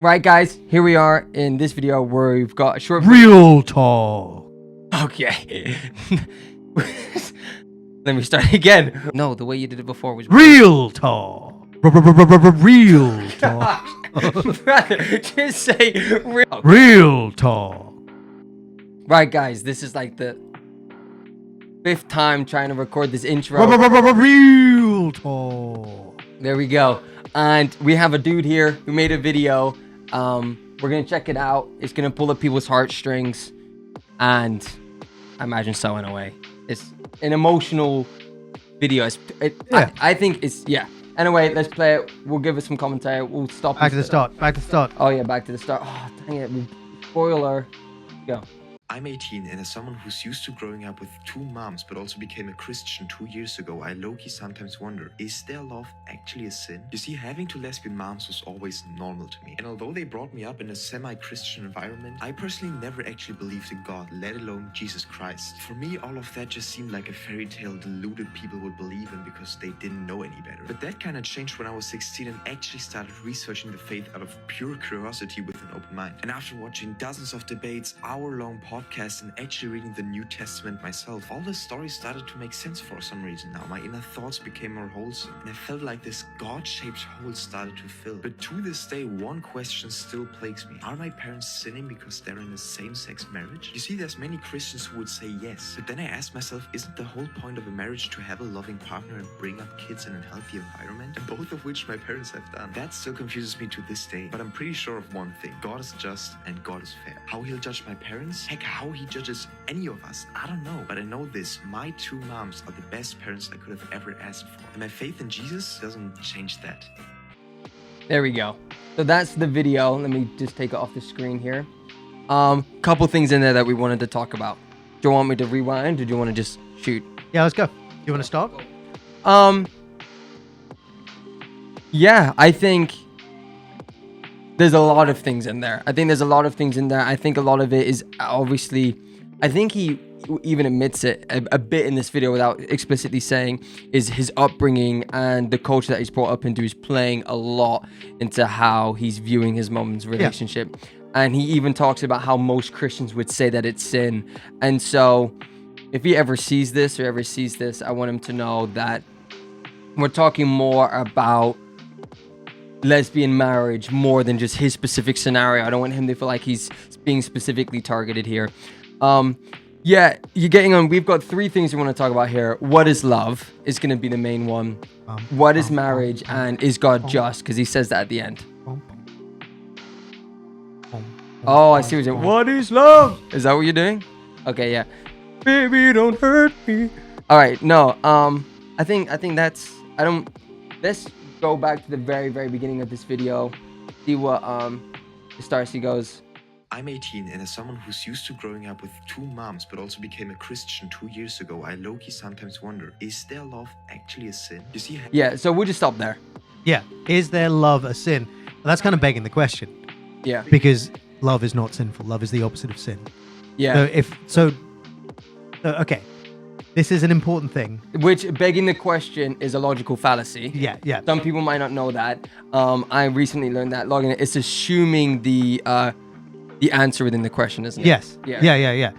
Right, guys, here we are in this video where we've got a short Real talk. Okay. Let me start again. No, the way you did it before was Real talk. Real talk. Brother, just say real. Okay. Real talk. Right, guys, this is like the 5th time trying to record this intro. Real talk. There we go. And we have a dude here who made a video. We're gonna check it out. It's gonna pull up people's heartstrings, and I imagine so in a way. It's an emotional video. I think it's Anyway, let's play it. We'll give it some commentary. We'll stop. Back to the start. Oh yeah, back to the start. Oh dang it! Spoiler. Go. I'm 18, and as someone who's used to growing up with 2 moms but also became a Christian 2 years ago, I low-key sometimes wonder, is their love actually a sin? You see, having 2 lesbian moms was always normal to me, and although they brought me up in a semi-Christian environment, I personally never actually believed in God, let alone Jesus Christ. For me, all of that just seemed like a fairy tale deluded people would believe in because they didn't know any better. But that kind of changed when I was 16 and actually started researching the faith out of pure curiosity with an open mind. And after watching dozens of debates, hour-long podcasts, and actually reading the New Testament myself, all the stories started to make sense for some reason now. My inner thoughts became more wholesome, and I felt like this God-shaped hole started to fill. But to this day, one question still plagues me. Are my parents sinning because they're in a same-sex marriage? You see, there's many Christians who would say yes, but then I ask myself, isn't the whole point of a marriage to have a loving partner and bring up kids in a healthy environment? And both of which my parents have done. That still confuses me to this day, but I'm pretty sure of one thing. God is just and God is fair. How he'll judge my parents? Heck, how he judges any of us, I don't know. But I know this, my 2 moms are the best parents I could have ever asked for. And my faith in Jesus doesn't change that. There we go. So that's the video. Let me just take it off the screen here. Couple things in there that we wanted to talk about. Do you want me to rewind or do you want to just shoot? Yeah, let's go. Do you want to start? Yeah, I think there's a lot of things in there. I think a lot of it is obviously, I think he even admits it a bit in this video without explicitly saying, is his upbringing and the culture that he's brought up into is playing a lot into how he's viewing his mom's relationship. Yeah. And he even talks about how most Christians would say that it's sin. And so if he ever sees this, I want him to know that we're talking more about lesbian marriage more than just his specific scenario. I don't want him to feel like he's being specifically targeted here. Yeah, you're getting on. We've got 3 things we want to talk about here. What is love is going to be the main one. What is marriage, and is God just? Because he says that at the end. Oh, I see what you're saying. What is love? Is that what you're doing? Okay, yeah. Baby, don't hurt me. All right, no. I think that's. Let's go back to the very, very beginning of this video. See what it starts. He goes, I'm 18, and as someone who's used to growing up with 2 moms but also became a Christian 2 years ago, I low-key sometimes wonder, is their love actually a sin? You see? Yeah, so we'll just stop there. Yeah. Is their love a sin? Well, that's kind of begging the question. Yeah. Because love is not sinful. Love is the opposite of sin. Yeah. Okay. This is an important thing. Which, begging the question, is a logical fallacy. Yeah. Some people might not know that. I recently learned that. Logging it, it's assuming the answer within the question, isn't it? Yes. Yeah.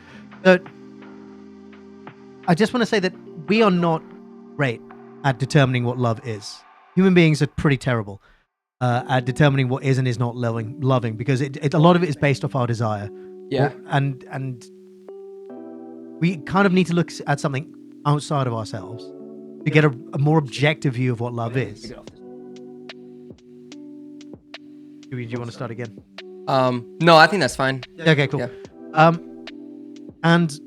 I just want to say that we are not great at determining what love is. Human beings are pretty terrible at determining what is and is not loving because a lot of it is based off our desire. Yeah. And we kind of need to look at something outside of ourselves to get a more objective view of what love is. Do you want to start again? No, I think that's fine. Okay, cool. Yeah. And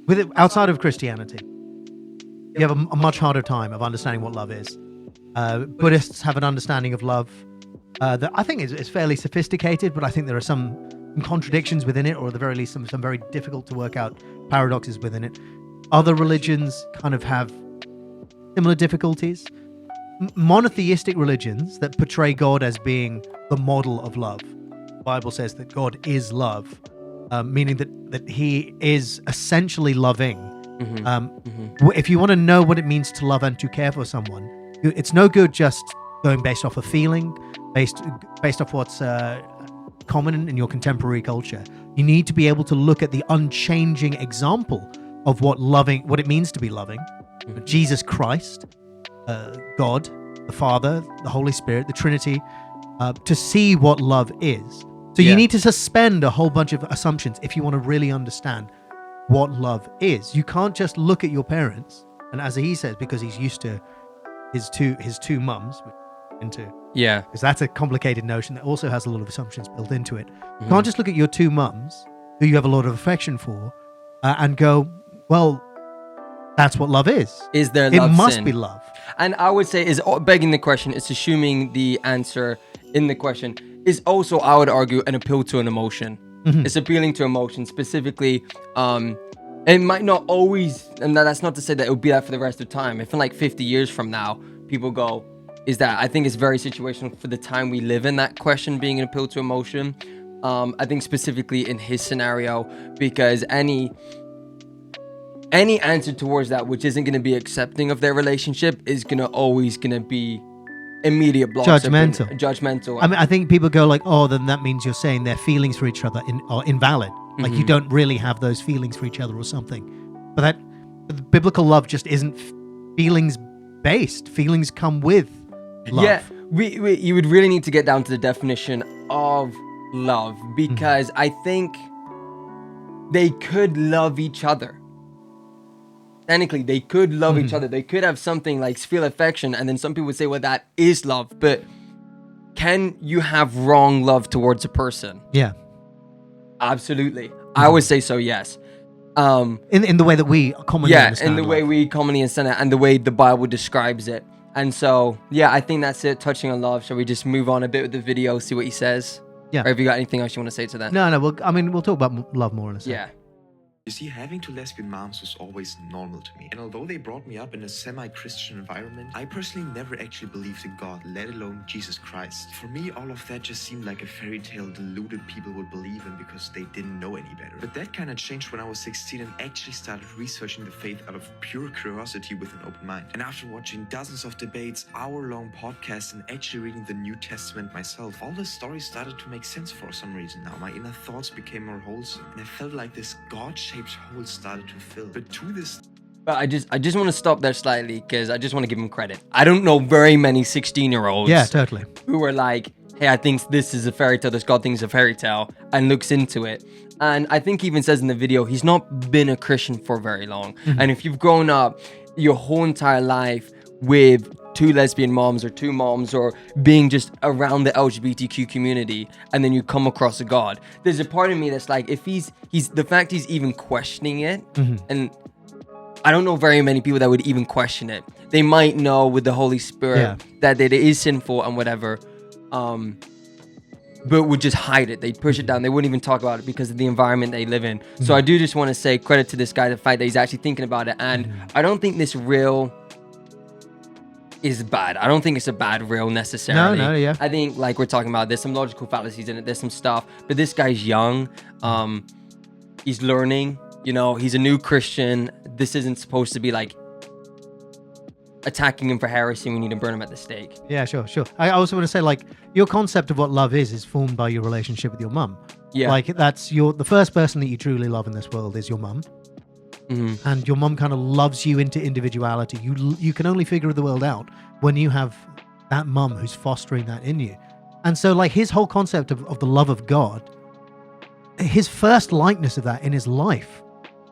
with it, outside of Christianity, you have a much harder time of understanding what love is. Buddhists have an understanding of love that I think is fairly sophisticated, but I think there are some contradictions within it, or at the very least some very difficult to work out paradoxes within it. Other religions kind of have similar difficulties. Monotheistic religions that portray God as being the model of love. The Bible says that God is love, meaning that he is essentially loving. If you want to know what it means to love and to care for someone, it's no good just going based off a feeling, based off what's common in your contemporary culture. You need to be able to look at the unchanging example of what it means to be loving. Jesus Christ, God, the Father, the Holy Spirit, the Trinity, to see what love is. So you need to suspend a whole bunch of assumptions if you want to really understand what love is. You can't just look at your parents, and as he says, because he's used to his two mums, because that's a complicated notion that also has a lot of assumptions built into it. You can't just look at your two mums, who you have a lot of affection for, and go, well, that's what love is. Is there love? It must sin? be love. And I would say is begging the question, it's assuming the answer in the question is also, I would argue, an appeal to an emotion. It's appealing to emotion specifically. It might not always, and that's not to say that it will be that for the rest of time. If in like 50 years from now, people go, is that, I think it's very situational for the time we live in, that question being an appeal to emotion. I think specifically in his scenario, because any answer towards that which isn't going to be accepting of their relationship is always going to be immediate blocks. Judgmental. I mean, I think people go like, oh, then that means you're saying their feelings for each other are invalid. Like you don't really have those feelings for each other or something. But biblical love just isn't feelings based. Feelings come with love. Yeah, you would really need to get down to the definition of love, because I think they could love each other. Technically, they could love each other. They could have something like feel affection, and then some people would say, well, that is love. But can you have wrong love towards a person? Yeah. Absolutely. I would say so, yes. In the way that we commonly understand in the way we commonly understand it, and the way the Bible describes it. And so, yeah, I think that's it, touching on love. Shall we just move on a bit with the video, see what he says? Yeah. Or have you got anything else you want to say to that? No, we'll talk about love more in a second. Yeah. You see, having two lesbian moms was always normal to me. And although they brought me up in a semi-Christian environment, I personally never actually believed in God, let alone Jesus Christ. For me, all of that just seemed like a fairy tale deluded people would believe in because they didn't know any better. But that kind of changed when I was 16 and actually started researching the faith out of pure curiosity with an open mind. And after watching dozens of debates, hour-long podcasts, and actually reading the New Testament myself, all the stories started to make sense for some reason now. My inner thoughts became more wholesome, and I felt like this God-shaped hole started to fill. But to this... But I just want to stop there slightly, because I just want to give him credit. I don't know very many 16-year-olds Yeah, totally. who are like, hey, I think this is a fairy tale, this God thing is a fairy tale, and looks into it. And I think he even says in the video, he's not been a Christian for very long. And if you've grown up your whole entire life with two lesbian moms or two moms, or being just around the LGBTQ community, and then you come across a God, there's a part of me that's like, if he's the fact he's even questioning it, and I don't know very many people that would even question it. They might know with the Holy Spirit that it is sinful and whatever, but would just hide it. They'd push it down. They wouldn't even talk about it because of the environment they live in. So I do just want to say credit to this guy, the fact that he's actually thinking about it. And I don't think this reel is bad. I don't think it's a bad reel necessarily. No, yeah. I think, like we're talking about, there's some logical fallacies in it. There's some stuff, but this guy's young. He's learning. You know, he's a new Christian. This isn't supposed to be like attacking him for heresy. We need to burn him at the stake. Yeah, sure. I also want to say, like, your concept of what love is formed by your relationship with your mum. Yeah. Like, that's the first person that you truly love in this world is your mum. And your mum kind of loves you into individuality. You can only figure the world out when you have that mum who's fostering that in you. And so, like, his whole concept of the love of God, his first likeness of that in his life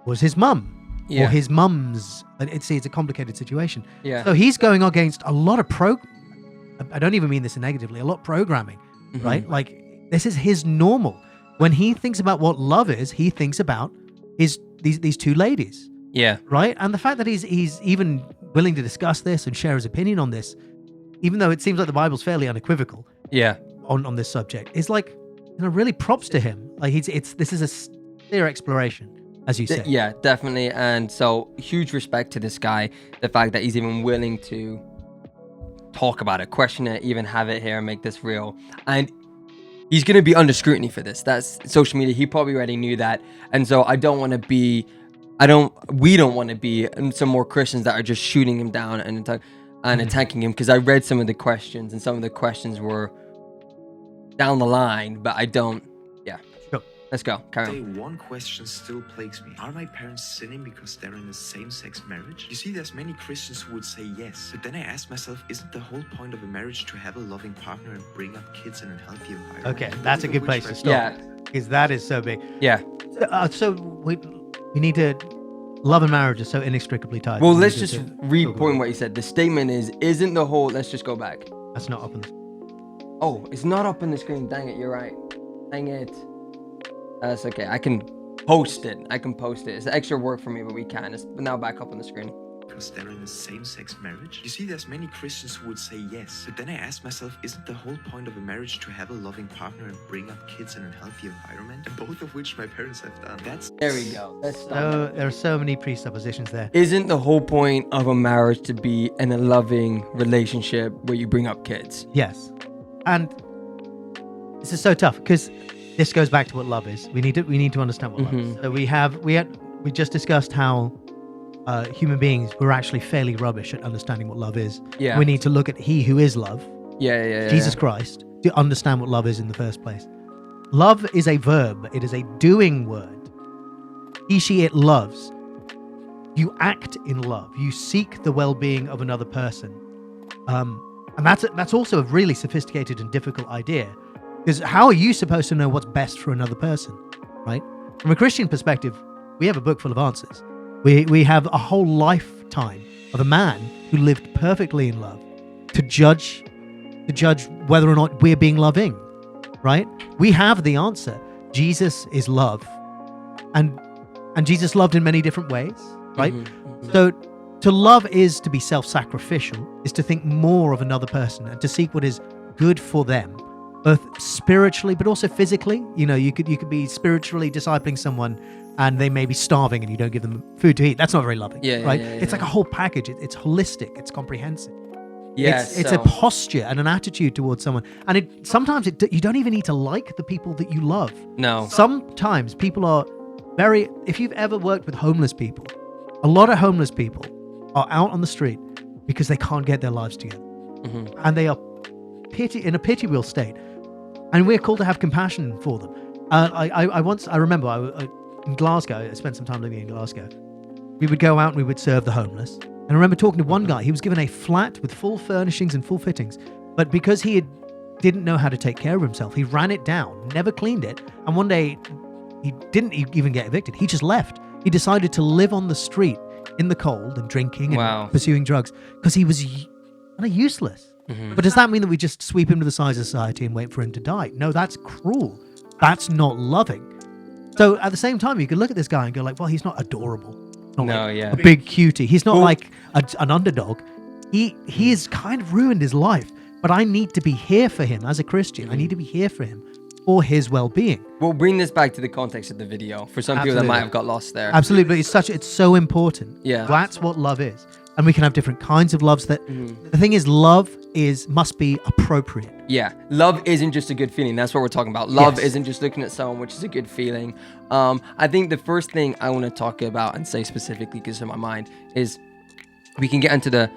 was his mum. Or his mums. It's a complicated situation. Yeah. So he's going against a lot of I don't even mean this negatively, a lot of programming, right? Like, this is his normal. When he thinks about what love is, he thinks about these two ladies. Yeah. Right? And the fact that he's even willing to discuss this and share his opinion on this, even though it seems like the Bible's fairly unequivocal on this subject, is like, really props to him. Like, this is a clear exploration, as you say. Yeah, definitely. And so huge respect to this guy, the fact that he's even willing to talk about it, question it, even have it here and make this real. And he's going to be under scrutiny for this. That's social media. He probably already knew that. And so we don't want to be some more Christians that are just shooting him down and attacking him. Because I read some of the questions, and some of the questions were down the line, but I don't. Yeah. Sure. Let's go. Carry Say on. one question still plagues me. Are my parents sinning because they're in a same-sex marriage? You see, there's many Christians who would say yes, but then I ask myself, isn't the whole point of a marriage to have a loving partner and bring up kids in a healthy environment? Okay, that's a good place to stop. Yeah. Because that is so big. Yeah. So we need to. Love and marriage are so inextricably tied. Well, We let's need just to talk repoint about what you said. The statement is, isn't the whole, let's just go back. it. That's not up on the. Oh, it's not up on the screen. Dang it, you're right. Dang it. That's okay. I can post it. It's extra work for me, but we can. It's now back up on the screen. Because they're in a same-sex marriage? You see, there's many Christians who would say yes, but then I ask myself, isn't the whole point of a marriage to have a loving partner and bring up kids in a healthy environment? Both of which my parents have done. There we go. Let's stop. So there are so many presuppositions there. Isn't the whole point of a marriage to be in a loving relationship where you bring up kids? Yes, and this is so tough because this goes back to what love is. We need to understand what love is. So we just discussed how human beings were actually fairly rubbish at understanding what love is. Yeah. We need to look at He who is love, Yeah. Jesus Christ, to understand what love is in the first place. Love is a verb. It is a doing word. He, she, it loves. You act in love. You seek the well-being of another person. And that's also a really sophisticated and difficult idea. Because how are you supposed to know what's best for another person, right? From a Christian perspective, we have a book full of answers. We have a whole lifetime of a man who lived perfectly in love to judge whether or not we're being loving, right? We have the answer. Jesus is love, and Jesus loved in many different ways, right? So to love is to be self-sacrificial, is to think more of another person and to seek what is good for them, both spiritually but also physically. You know, you could be spiritually discipling someone and they may be starving and you don't give them food to eat. That's not very loving, right? It's like a whole package. It's holistic. It's comprehensive. Yes. It's a posture and an attitude towards someone. And sometimes you don't even need to like the people that you love. No. Sometimes people are if you've ever worked with homeless people, a lot of homeless people are out on the street because they can't get their lives together. And they are in a pitiable state. And we're called to have compassion for them. I remember in Glasgow, I spent some time living in Glasgow. We would go out and we would serve the homeless. And I remember talking to one guy. He was given a flat with full furnishings and full fittings. But because he didn't know how to take care of himself, he ran it down, never cleaned it. And one day, he didn't even get evicted. He just left. He decided to live on the street in the cold and drinking and pursuing drugs because he was kind of useless. But does that mean that we just sweep him to the side of society and wait for him to die? No, that's cruel. That's not loving. So at the same time, you could look at this guy and go like, well, he's not adorable. Not a big cutie. He's not like an underdog. He has kind of ruined his life. But I need to be here for him as a Christian. I need to be here for him for his well-being. We'll bring this back to the context of the video for some people that might have got lost there. Absolutely. It's so important. Yeah. That's what love is. And we can have different kinds of loves. The thing is, love must be appropriate. Yeah, love isn't just a good feeling. That's what we're talking about. Love isn't just looking at someone, which is a good feeling. I think the first thing I want to talk about and say specifically, because it's in my mind, is we can get into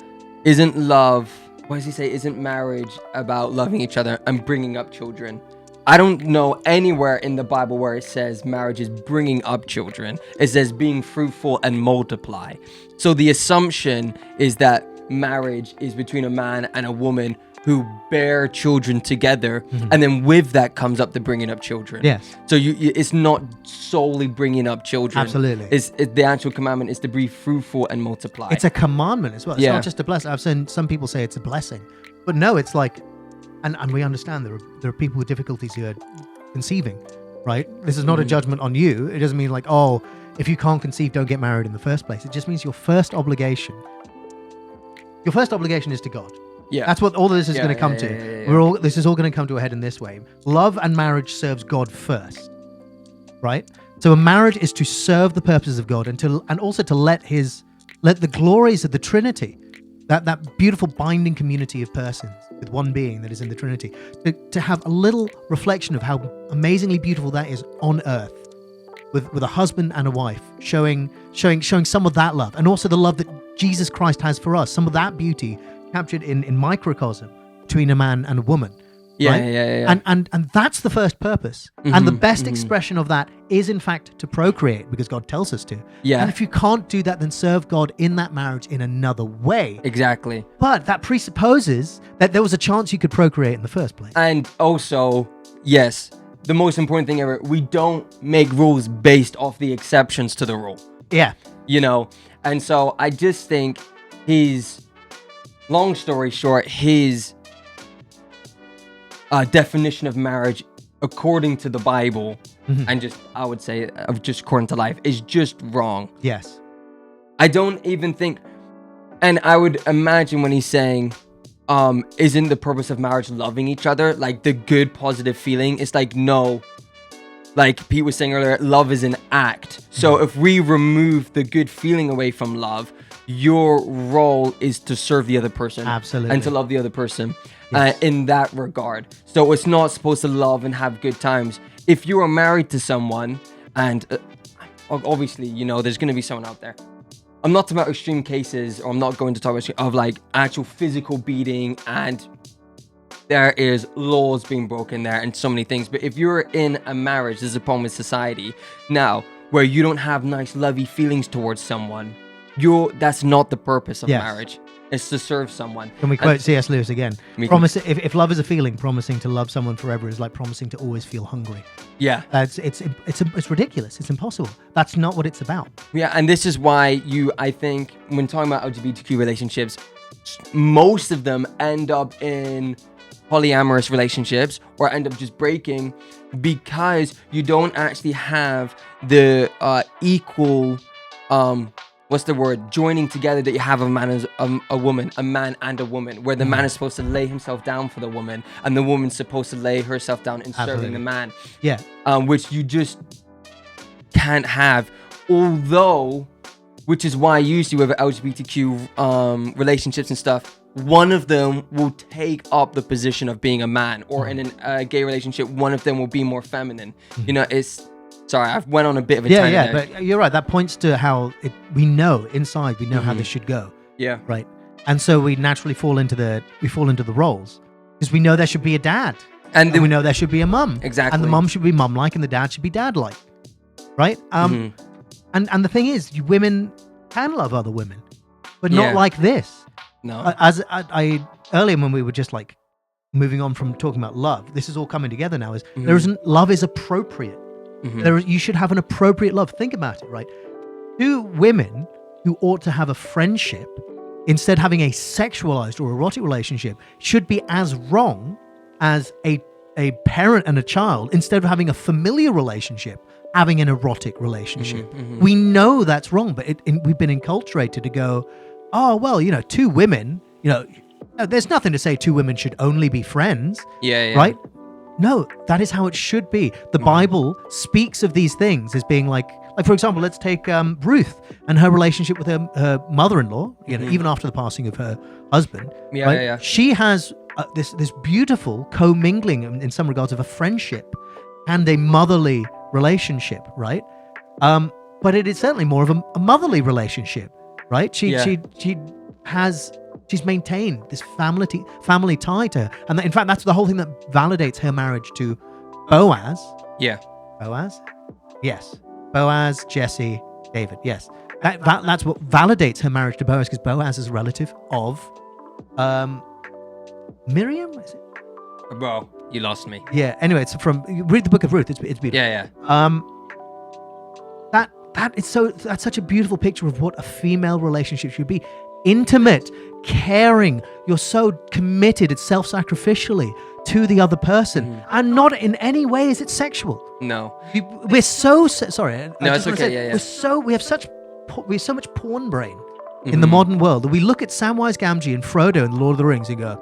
isn't love, what does he say? Isn't marriage about loving each other and bringing up children? I don't know anywhere in the Bible where it says marriage is bringing up children. It says being fruitful and multiply. So the assumption is that marriage is between a man and a woman who bear children together, and then with that comes up the bringing up children. Yes. So it's not solely bringing up children. Absolutely. The actual commandment is to be fruitful and multiply. It's a commandment as well. It's not just a blessing. I've seen some people say it's a blessing, but no, it's like, and we understand there are people with difficulties who are conceiving, right? This is not a judgment on you. It doesn't mean like, oh, if you can't conceive, don't get married in the first place. It just means your first obligation is to God. Yeah. That's what all of this is going to come to. Yeah. This is all going to come to a head in this way. Love and marriage serves God first, right? So a marriage is to serve the purposes of God and also to let the glories of the Trinity, that beautiful binding community of persons with one being that is in the Trinity, to have a little reflection of how amazingly beautiful that is on earth, with a husband and a wife, showing some of that love, and also the love that Jesus Christ has for us, some of that beauty captured in microcosm between a man and a woman. Yeah, right? yeah. And that's the first purpose. And the best expression of that is in fact to procreate, because God tells us to. Yeah. And if you can't do that, then serve God in that marriage in another way. Exactly. But that presupposes that there was a chance you could procreate in the first place. And also, yes, the most important thing ever, we don't make rules based off the exceptions to the rule. Yeah. You know? And so I just think long story short, his definition of marriage according to the Bible, and just, I would say, just according to life, is just wrong. Yes. I don't even think, and I would imagine when he's saying, isn't the purpose of marriage loving each other? Like the good, positive feeling? It's like, no. Like Pete was saying earlier, love is an act. So if we remove the good feeling away from love, your role is to serve the other person. Absolutely. And to love the other person. Yes. In that regard. So it's not supposed to love and have good times. If you are married to someone, and obviously, you know, there's going to be someone out there. I'm not talking about extreme cases, or I'm not going to talk about of like actual physical beating, and there is laws being broken there and so many things. But if you're in a marriage, there's a problem with society now where you don't have nice lovey feelings towards someone. That's not the purpose of marriage. It's to serve someone. Can we quote C.S. Lewis again? Me Promise, if love is a feeling, promising to love someone forever is like promising to always feel hungry. Yeah. It's ridiculous. It's impossible. That's not what it's about. Yeah, and this is why I think, when talking about LGBTQ relationships, most of them end up in polyamorous relationships or end up just breaking because you don't actually have the equal joining together that you have a man and a woman, a man and a woman, where the man is supposed to lay himself down for the woman and the woman's supposed to lay herself down in serving the man. Yeah. Which you just can't have. Although, which is why usually with LGBTQ relationships and stuff, one of them will take up the position of being a man, or in a gay relationship, one of them will be more feminine. You know, sorry, I've went on a bit of a tangent there. But you're right. That points to how we know inside, we know how this should go. Yeah. Right. And so we naturally fall into the roles because we know there should be a dad, and we know there should be a mum. Exactly. And the mum should be mum-like, and the dad should be dad-like. Right. And the thing is, women can love other women, but not like this. No. As I earlier, when we were just like moving on from talking about love, this is all coming together now. Love is appropriate. You should have an appropriate love. Think about it, right? Two women who ought to have a friendship, instead having a sexualized or erotic relationship, should be as wrong as a parent and a child, instead of having a familiar relationship, having an erotic relationship. We know that's wrong, but we've been enculturated to go, oh, well, you know, two women, you know, there's nothing to say two women should only be friends. Yeah. Right? No, that is how it should be. The Bible speaks of these things as being like for example, let's take Ruth and her relationship with her mother-in-law, you know, even after the passing of her husband. Yeah. She has this beautiful commingling in some regards of a friendship and a motherly relationship, right? But it is certainly more of a motherly relationship, right? She's maintained this family tie to her. And in fact, that's the whole thing that validates her marriage to Boaz. Yeah. Boaz? Yes. Boaz, Jesse, David. Yes. That's what validates her marriage to Boaz, because Boaz is a relative of Miriam, is it? Bro, you lost me. Yeah. Anyway, it's read the book of Ruth. It's beautiful. Yeah. That's such a beautiful picture of what a female relationship should be. Intimate, caring. You're so committed. It's self-sacrificially to the other person, and not in any way is it sexual. No. We're so sorry. No, it's okay. Yeah. We have so much porn brain in the modern world that we look at Samwise Gamgee and Frodo in The Lord of the Rings and go,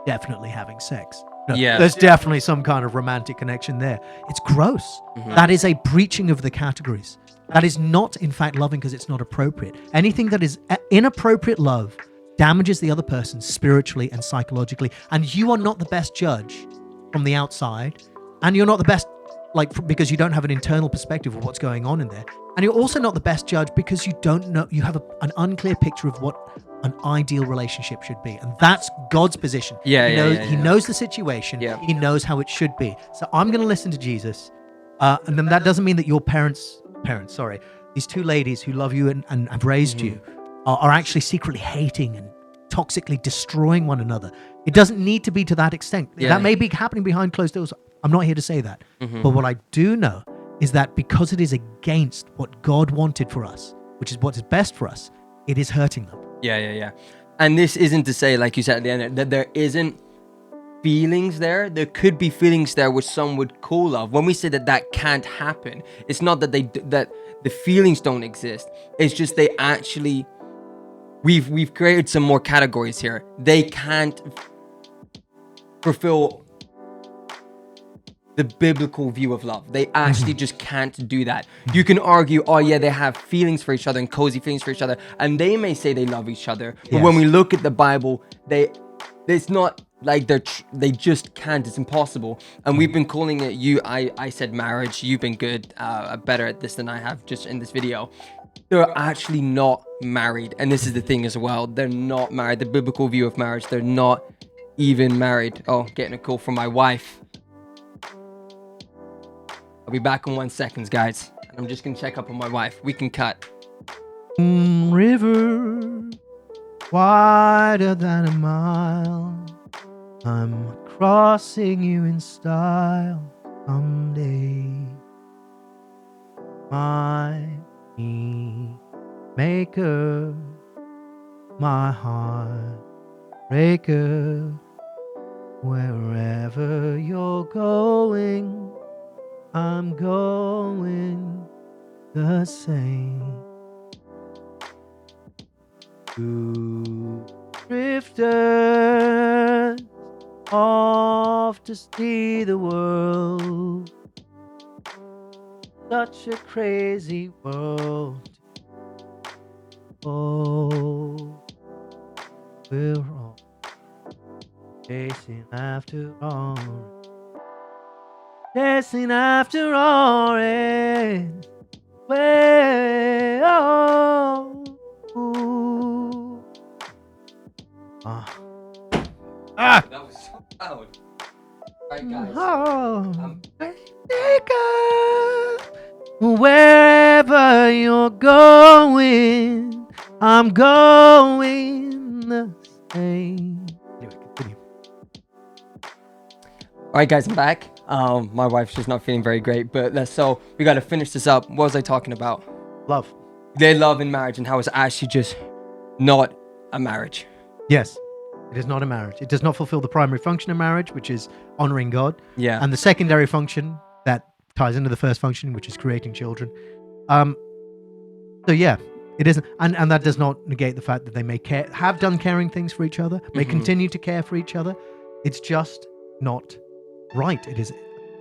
definitely having sex. No, Yeah. There's definitely some kind of romantic connection there. It's gross. That is a breaching of the categories. That is not, in fact, loving, because it's not appropriate. Anything that is inappropriate love damages the other person spiritually and psychologically. And you are not the best judge from the outside. And you're not the best because you don't have an internal perspective of what's going on in there, and you're also not the best judge because you don't know, you have an unclear picture of what an ideal relationship should be, and that's God's position. He knows the situation. Yeah. He knows how it should be. So I'm going to listen to Jesus, and then that doesn't mean that your parents, these two ladies who love you and have raised you, are actually secretly hating and toxically destroying one another. It doesn't need to be to that extent. Yeah. That may be happening behind closed doors. I'm not here to say that. But what I do know is that because it is against what God wanted for us, which is what is best for us, it is hurting them. Yeah. And this isn't to say, like you said at the end, that there isn't feelings there. There could be feelings there which some would call love. When we say that can't happen, it's not that that the feelings don't exist. It's just they actually, we've created some more categories here. They can't fulfill the biblical view of love. They actually just can't do that. You can argue, oh yeah, they have feelings for each other and cozy feelings for each other, and they may say they love each other, but when we look at the Bible, it's not like they just can't. It's impossible. And we've been calling it, I said marriage. You've been good, better at this than I have just in this video. They're actually not married, and this is the thing as well. They're not married. The biblical view of marriage, they're not even married. Oh, getting a call from my wife. I'll be back in 1 second, guys. And I'm just gonna check up on my wife. We can cut. River wider than a mile, I'm crossing you in style someday. My maker, my heart breaker, wherever you're going, I'm going the same. Two drifters off to see the world. Such a crazy world. Oh, we're all chasing after orange. Chasing after orange. Way, oh, ooh. That was so loud. Alright, guys. Oh, take up wherever you're going. I'm going the same. Anyway, continue. Alright, guys, I'm back. My wife's just not feeling very great, but so we got to finish this up. What was I talking about? Love. Their love in marriage and how it's actually just not a marriage. Yes, it is not a marriage. It does not fulfill the primary function of marriage, which is honoring God. Yeah. And the secondary function that ties into the first function, which is creating children. So yeah, it isn't, and that does not negate the fact that they may have done caring things for each other, may continue to care for each other. It's just not right. It is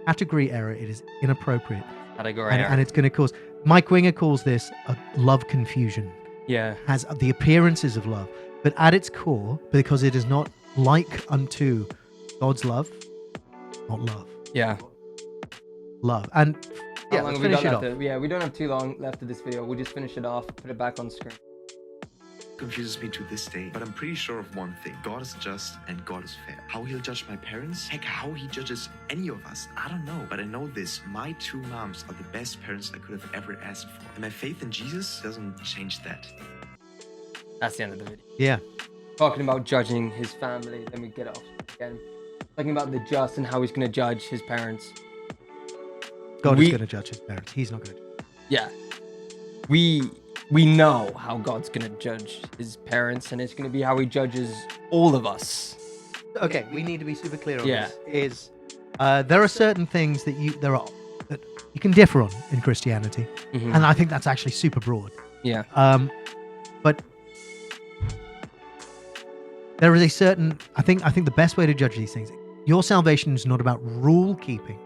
category error. It is inappropriate. Category error. And it's going to cause. Mike Winger calls this a love confusion. Yeah. Has the appearances of love, but at its core, because it is not like unto God's love, not love. Yeah. Love. And yeah, How long let's have we finish got it left? off. Yeah, we don't have too long left of this video. We'll just finish it off, put it back on the screen. Confuses me to this day, but I'm pretty sure of one thing. God is just and God is fair. How he'll judge my parents? Heck, how he judges any of us? I don't know. But I know this. My two moms are the best parents I could have ever asked for. And my faith in Jesus doesn't change that. That's the end of the video. Yeah. Talking about judging his family, then we get off again. Talking about the just and how he's going to judge his parents. God is going to judge his parents. He's not going to. Yeah. We know how God's going to judge his parents, and it's going to be how he judges all of us. Okay, we need to be super clear on Yeah. this. There are certain things that you can differ on in Christianity, and I think that's actually super broad. Yeah. But there is a certain. I think the best way to judge these things. Your salvation is not about rule keeping,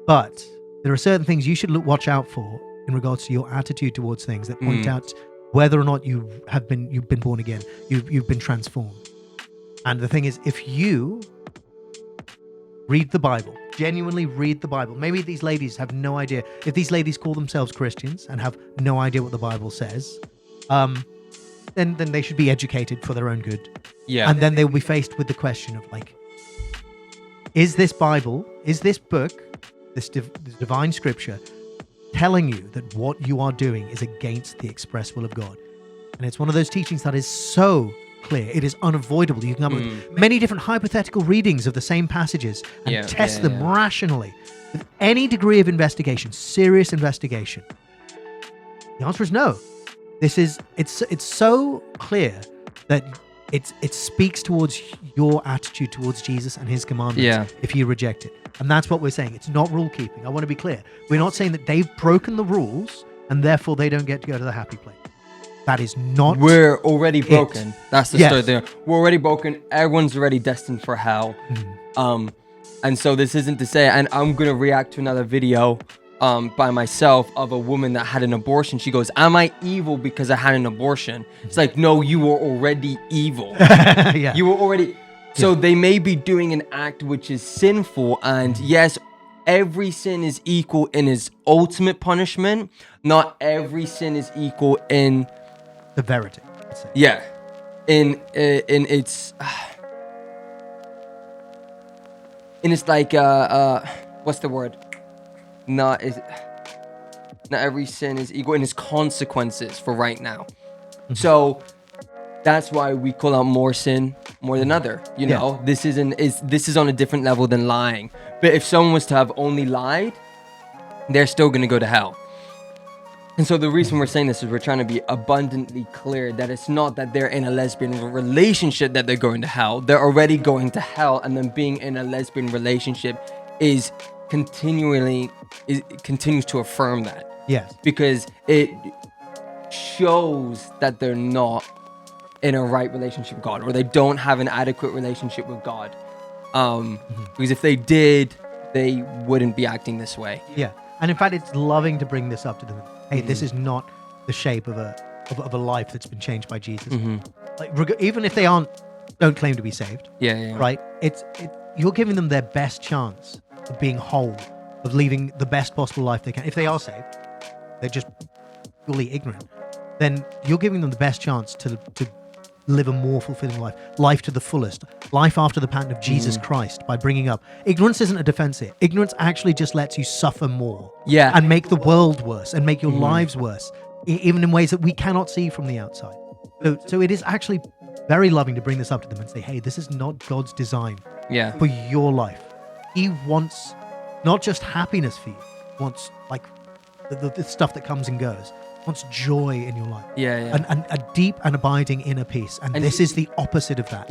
but there are certain things you should watch out for in regards to your attitude towards things that point out whether or not you've been born again, you've been transformed. And the thing is, if you Read the Bible. Genuinely read the Bible. Maybe these ladies have no idea. If these ladies call themselves Christians and have no idea what the Bible says, then they should be educated for their own good. Yeah. And then they'll be faced with the question of like, is this Bible, is this book, this divine scripture telling you that what you are doing is against the express will of God? And it's one of those teachings that is so clear. It is unavoidable. You can come up with many different hypothetical readings of the same passages and test them rationally with any degree of investigation, serious investigation. The answer is no. It's so clear that it speaks towards your attitude towards Jesus and his commandments if you reject it. And that's what we're saying. It's not rule keeping. I want to be clear. We're not saying that they've broken the rules and therefore they don't get to go to the happy place. That is not. We're already broken. That's the story Yes. there. We're already broken. Everyone's already destined for hell. And so this isn't to say, and I'm going to react to another video by myself of a woman that had an abortion. She goes, am I evil because I had an abortion? It's like, no, you were already evil. Yeah. You were already. So they may be doing an act which is sinful. And yes, every sin is equal in its ultimate punishment. Not every sin is equal in severity. Let's say. yeah, in its like what's the word? Not every sin is equal in its consequences for right now. So that's why we call out more sin more than other. You know, this is on a different level than lying. But if someone was to have only lied, they're still gonna go to hell. And so the reason we're saying this is we're trying to be abundantly clear that it's not that they're in a lesbian relationship that they're going to hell. They're already going to hell, and then being in a lesbian relationship continues to affirm that. Yes. Because it shows that they're not in a right relationship with God, or they don't have an adequate relationship with God. Because if they did, they wouldn't be acting this way. Yeah. And in fact, it's loving to bring this up to them. Hey, this is not the shape of a life that's been changed by Jesus. Like, even if they don't claim to be saved, right? You're giving them their best chance of being whole, of living the best possible life they can. If they are saved, they're just purely ignorant. Then you're giving them the best chance to live a more fulfilling life to the fullest, life after the pattern of Jesus Christ, by bringing up ignorance isn't a defense here. Ignorance actually just lets you suffer more, and make the world worse and make your lives worse, even in ways that we cannot see from the outside. So it is actually very loving to bring this up to them and say, hey, this is not God's design for your life. He wants not just happiness for you, he wants like the stuff that comes and goes. Wants joy in your life, and a deep and abiding inner peace, and this is the opposite of that.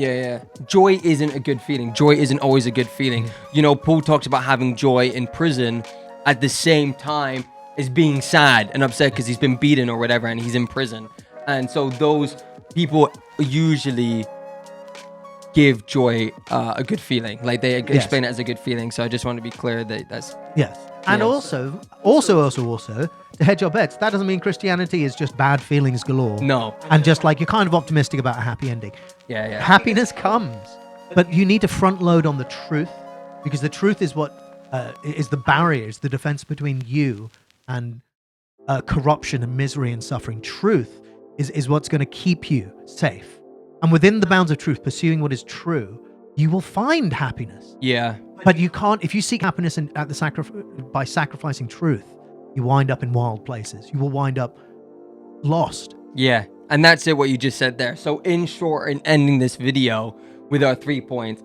Joy isn't a good feeling. Joy isn't always a good feeling. You know, Paul talks about having joy in prison at the same time as being sad and upset because he's been beaten or whatever, and he's in prison. And so those people usually give joy a good feeling, like they explain it as a good feeling. So I just want to be clear that that's and also to hedge your bets, that doesn't mean Christianity is just bad feelings galore. No. And just like you're kind of optimistic about a happy ending. Happiness comes, but you need to front load on the truth, because the truth is what is the barrier, is the defense between you and corruption and misery and suffering. Truth is what's going to keep you safe. And within the bounds of truth, pursuing what is true, you will find happiness. But you can't, if you seek happiness by sacrificing truth, you wind up in wild places. You will wind up lost. And that's it, what you just said there. So in short, in ending this video with our 3 points,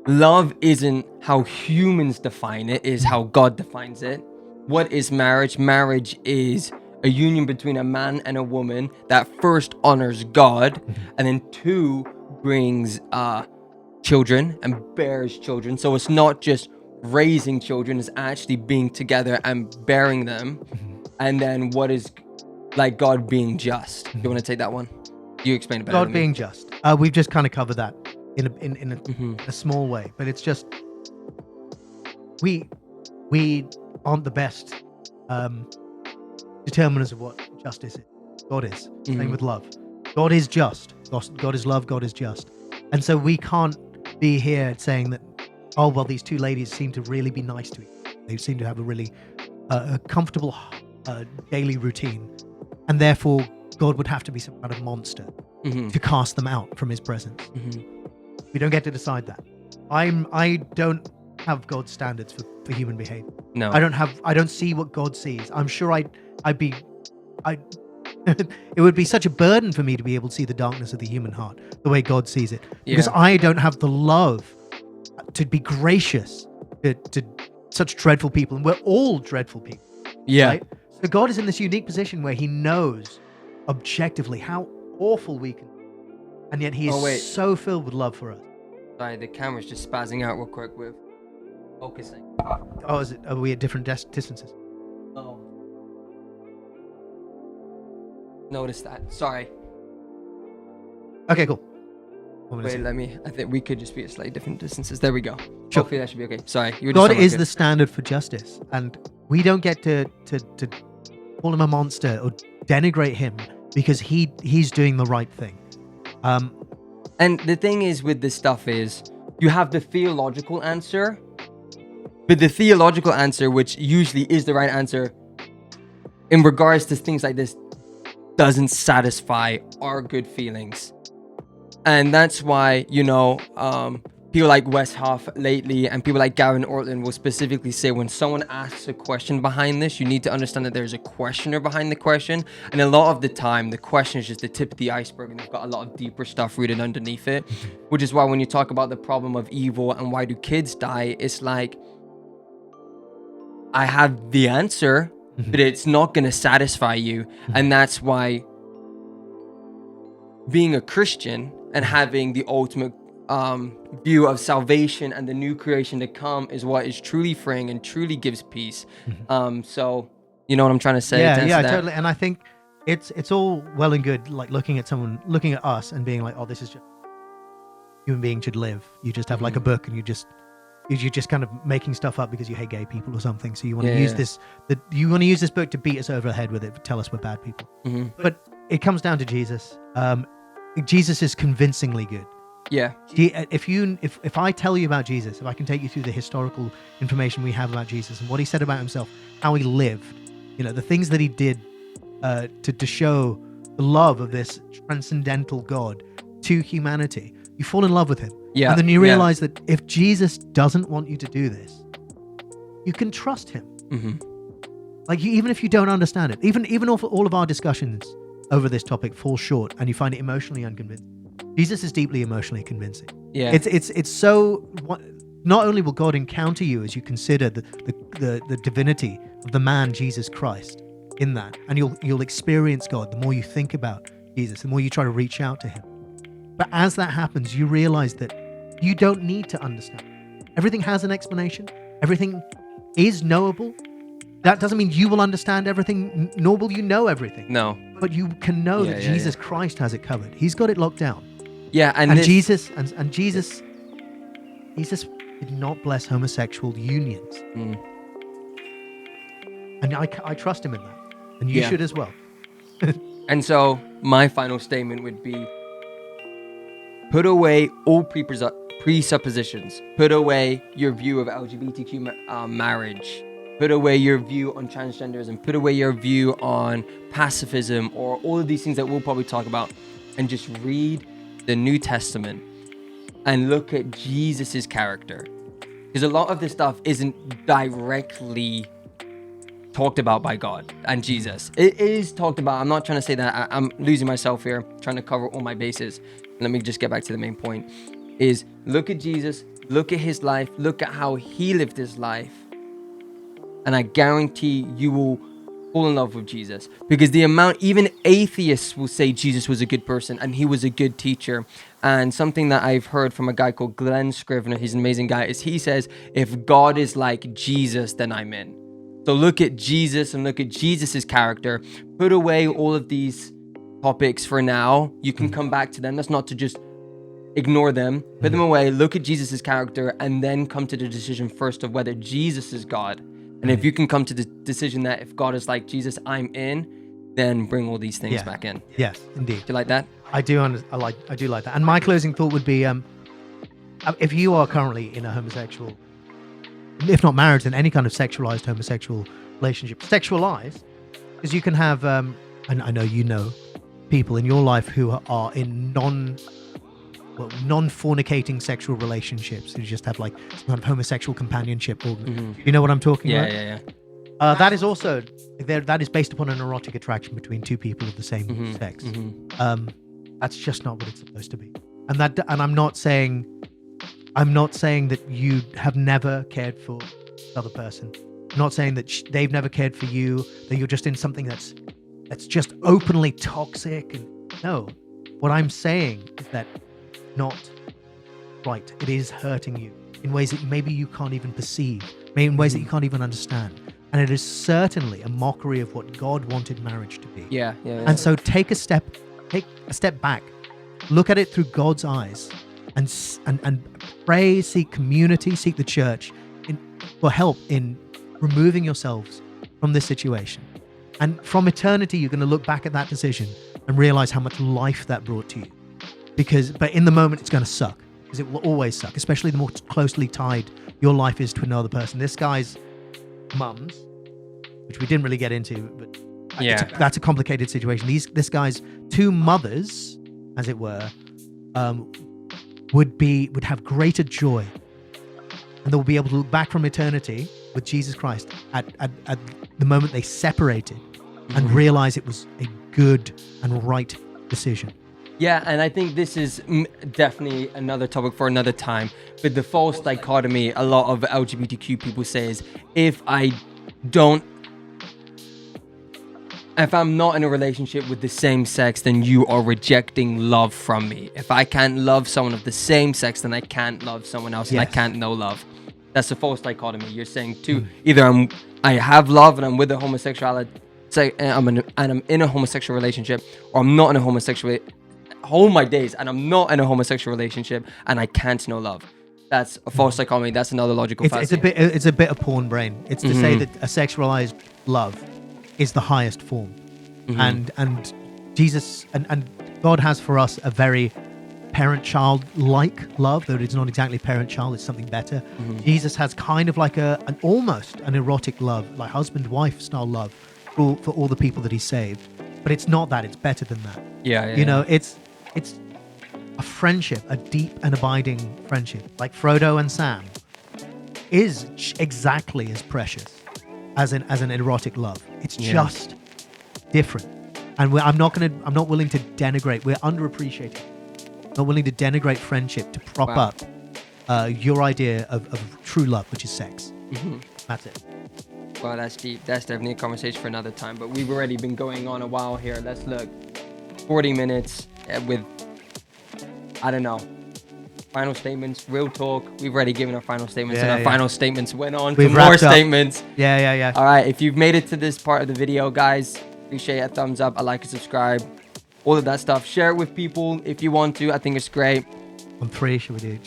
love isn't how humans define it, is how God defines it. What is marriage? Marriage is a union between a man and a woman that first honors God, and then 2 brings children and bears children. So it's not just raising children, it's actually being together and bearing them. And then what is like God being just? You want to take that one? You explain it better. God being just. We've just kind of covered that in a small way, but it's just we aren't the best determiners of what justice is. God is. Same with love. God is just. God is love. God is just. And so we can't be here saying that oh, well, these two ladies seem to really be nice to each other. They seem to have a really a comfortable daily routine. And therefore, God would have to be some kind of monster to cast them out from his presence. We don't get to decide that. I don't have God's standards for human behavior. No. I don't see what God sees. I'm sure it would be such a burden for me to be able to see the darkness of the human heart the way God sees it. Because I don't have the love to be gracious to such dreadful people. And we're all dreadful people. Yeah. Right? So God is in this unique position where he knows objectively how awful we can be. And yet he is so filled with love for us. Sorry, the camera's just spazzing out real quick with focusing. Oh, are we at different distances? Oh. Notice that. Sorry. Okay, cool. Wait, I think we could just be at slightly different distances. There we go. Sure. Hopefully that should be okay. Sorry. You were God just is the standard for justice. And we don't get to call him a monster or denigrate him because he's doing the right thing. And the thing is with this stuff is you have the theological answer, but the theological answer, which usually is the right answer in regards to things like this, doesn't satisfy our good feelings. And that's why, people like Wes Huff lately and people like Gavin Ortland will specifically say when someone asks a question behind this, you need to understand that there's a questioner behind the question. And a lot of the time, the question is just the tip of the iceberg and they've got a lot of deeper stuff rooted underneath it, which is why when you talk about the problem of evil and why do kids die, it's like, I have the answer, but it's not going to satisfy you. And that's why being a Christian and having the ultimate view of salvation and the new creation to come is what is truly freeing and truly gives peace. So you know what I'm trying to say? Yeah, totally. And I think it's all well and good, like looking at us and being like, oh, this is just human being should live. You just have like a book and you're just kind of making stuff up because you hate gay people or something. So you want to use this book to beat us over the head with it, tell us we're bad people. But it comes down to Jesus. Jesus is convincingly good. Yeah. If I tell you about Jesus, if I can take you through the historical information we have about Jesus and what he said about himself, how he lived, the things that he did to show the love of this transcendental God to humanity, you fall in love with him. Yeah. And then you realize that if Jesus doesn't want you to do this, you can trust him. Like even if you don't understand it, even if all of our discussions over this topic fall short and you find it emotionally unconvincing, Jesus is deeply emotionally convincing. Yeah. It's so. Not only will God encounter you as you consider the divinity of the man Jesus Christ in that, and you'll experience God the more you think about Jesus, the more you try to reach out to him. But as that happens, you realize that you don't need to understand. Everything has an explanation. Everything is knowable. That doesn't mean you will understand everything, nor will you know everything. No. But you can know that Jesus Christ has it covered. He's got it locked down. Yeah, Jesus did not bless homosexual unions. And I trust him in that. And you should as well. And so my final statement would be, put away all presuppositions. Put away your view of LGBTQ marriage. Put away your view on transgenderism. Put away your view on pacifism or all of these things that we'll probably talk about. And just read the New Testament and look at Jesus's character. Because a lot of this stuff isn't directly talked about by God and Jesus. It is talked about. I'm not trying to say that. I'm losing myself here, trying to cover all my bases. Let me just get back to the main point. Is look at Jesus, look at his life, look at how he lived his life. And I guarantee you will fall in love with Jesus. Because the amount, even atheists will say Jesus was a good person and he was a good teacher. And something that I've heard from a guy called Glenn Scrivener, he's an amazing guy, is he says, if God is like Jesus, then I'm in. So look at Jesus and look at Jesus's character. Put away all of these topics for now. You can come back to them. That's not to just ignore them. Put them away. Look at Jesus's character and then come to the decision first of whether Jesus is God. And if you can come to the decision that if God is like Jesus, I'm in, then bring all these things back in. Yes, indeed. Do you like that? I do. I do like that. And my closing thought would be, if you are currently in a homosexual, if not marriage, then any kind of sexualized homosexual relationship, sexualized, because you can have, and I know you know people in your life who are in non-fornicating sexual relationships, who just have like some kind of homosexual companionship. Or, you know what I'm talking about? Yeah. That is also that is based upon an erotic attraction between two people of the same sex. That's just not what it's supposed to be. And I'm not saying that you have never cared for the other person. I'm not saying that they've never cared for you, that you're just in something that's just openly toxic. And no, what I'm saying is that not right. It is hurting you in ways that maybe you can't even perceive, maybe in ways that you can't even understand. And it is certainly a mockery of what God wanted marriage to be. Yeah. And so take a step back, look at it through God's eyes, and pray, seek community, seek the church for help in removing yourselves from this situation. And from eternity, you're going to look back at that decision and realize how much life that brought to you. But in the moment, it's going to suck, because it will always suck, especially the more closely tied your life is to another person. This guy's mums, which we didn't really get into, but that's a complicated situation. This guy's two mothers, as it were, would have greater joy, and they will be able to look back from eternity with Jesus Christ at the moment they separated and realize it was a good and right decision. Yeah, and I think this is definitely another topic for another time. But the false dichotomy a lot of LGBTQ people say is, if I'm not in a relationship with the same sex, then you are rejecting love from me. If I can't love someone of the same sex, then I can't love someone else, and I can't know love. That's a false dichotomy. You're saying either I have love and I'm with a homosexuality, and I'm in a homosexual relationship, or I'm not in a homosexual. All my days, and I'm not in a homosexual relationship, and I can't know love. That's a false dichotomy. That's another logical fact. It's a bit of porn brain. It's to say that a sexualized love is the highest form, and Jesus and God has for us a very parent-child-like love, though it's not exactly parent-child. It's something better. Jesus has kind of like an almost an erotic love, like husband-wife style love for all the people that he saved. But it's not that. It's better than that. It's a friendship, a deep and abiding friendship, like Frodo and Sam, is exactly as precious as an erotic love. It's just different. And I'm not willing to denigrate. We're underappreciated. Not willing to denigrate friendship to prop up your idea of true love, which is sex. That's it. Well, that's deep. That's definitely a conversation for another time. But we've already been going on a while here. Let's look. 40 minutes with, I don't know, final statements, real talk. We've already given our final statements, and our final statements went on to more statements. Yeah. All right. If you've made it to this part of the video, guys, appreciate a thumbs up, a like, and subscribe. All of that stuff. Share it with people if you want to. I think it's great. On 3, should we do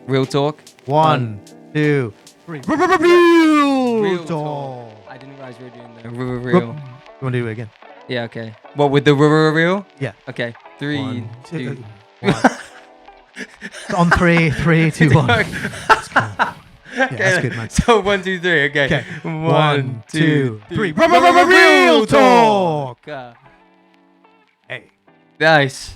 real talk? 1, 2, 3. Real talk. I didn't realize we were doing the real. You want to do it again? Yeah, okay. What, with the real? Yeah. Okay. 3, 2. 1. On 3, 2, 1. That's cool. Yeah, that's good, man. So 1, 2, 3. Okay. 1, 2, 3. Real talk. Hey. Hey. Nice.